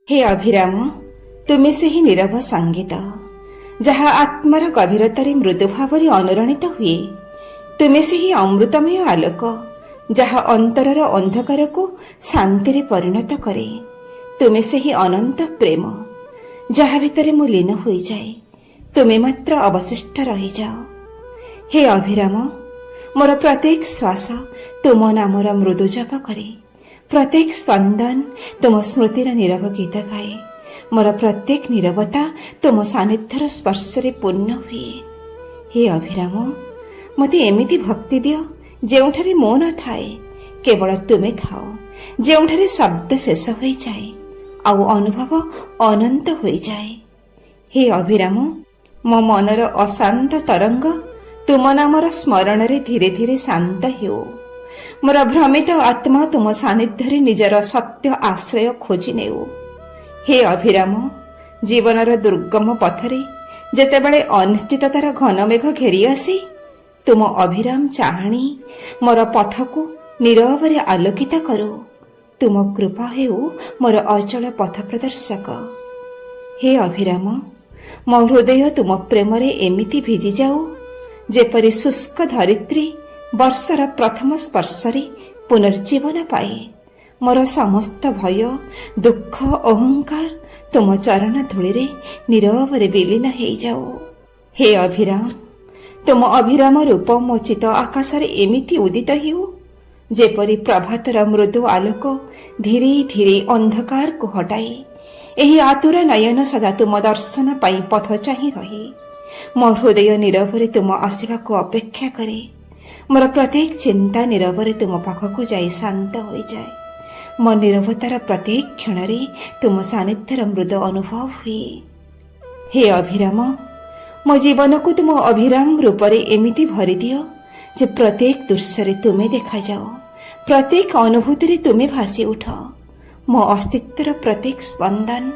हे अभिराम, तुमे सेही नीरव संगीत जहा आत्मार गभीरतारे मृदु भाव अनुरणित हुए। तुमे सेही अमृतमय आलोक जहा अंतरर अंधकार को शांति परिणत करे। तुमे सेही अनंत प्रेम जहा भितरे मु लीन हो जाए। तुमे मात्र अवशिष्ट रही जाओ। हे अभिराम, मोर प्रत्येक श्वास तुम नामर मृदु जप करे। प्रत्येक स्पंदन तुम स्मृतिर नीरव गीत गाए। मोर प्रत्येक नीरवता तुम सानिध्यर स्पर्शरे पूर्ण हुए। हे अभिराम, मते एमिति भक्ति दियो जेउठारे मो न थाए, केवल तुमे थाओ। जेउठारे शब्द शेष हो जाए आउ अनुभव अनंत हो जाए। हे अभिराम, मो मनर अशांत तरंग तुम नामर स्मरण रे धीरे धीरे शांत हो। मोर भ्रमित आत्मा तुम सानिध्यरे निजर सत्य आश्रय खोजी नेउ। हे अभिराम, जीवनर दुर्गम पथरे जेतेबेले अनिश्चिततार घनमेघ घेरी आसी, तुम अभिराम चाहाणी मोर पथको नीरवरे आलोकित करो। तुम कृपा हेउ मोर अचल पथ प्रदर्शक। हे अभिराम, मो हृदय तुम प्रेमरे एमिति भिजी जाऊ जेपरि शुष्क धरित्री वर्षार प्रथम स्पर्शरे पुनर्जीवन पाए। मोर समस्त भय दुख अहंकार तुम चरण धूलिरे नीरवरे विलीन हो जाओ। हे अभिराम, तुम अभिराम रूप मो चित आकाशरे एमिति उदित हो जेपरि प्रभातर मृदु आलोक धीरे धीरे अंधकार को हटाए। एही आतुर नयन सदा तुम दर्शन पाई पथ चाहि रहे। मो हृदय नीरवरे तुम आसिबा को अपेक्षा करे। मोर प्रत्येक चिंता नीरवरे तुम पाखकु जाई शांत हो जाए। मो नीरवतार प्रत्येक क्षण रे तुम सानिध्यर मृद अनुभव हुए। हे अभिराम, मो जीवन को तुम अभिराम रूपरे एमिति भरी दियो जे प्रत्येक दृश्य तुमे देखा जाओ। प्रत्येक अनुभूति तुमे भासी उठ। मो अस्तित्वर प्रत्येक स्पंदन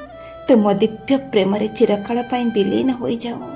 तुम दिव्य प्रेम चिरकाल विलीन हो जाओ।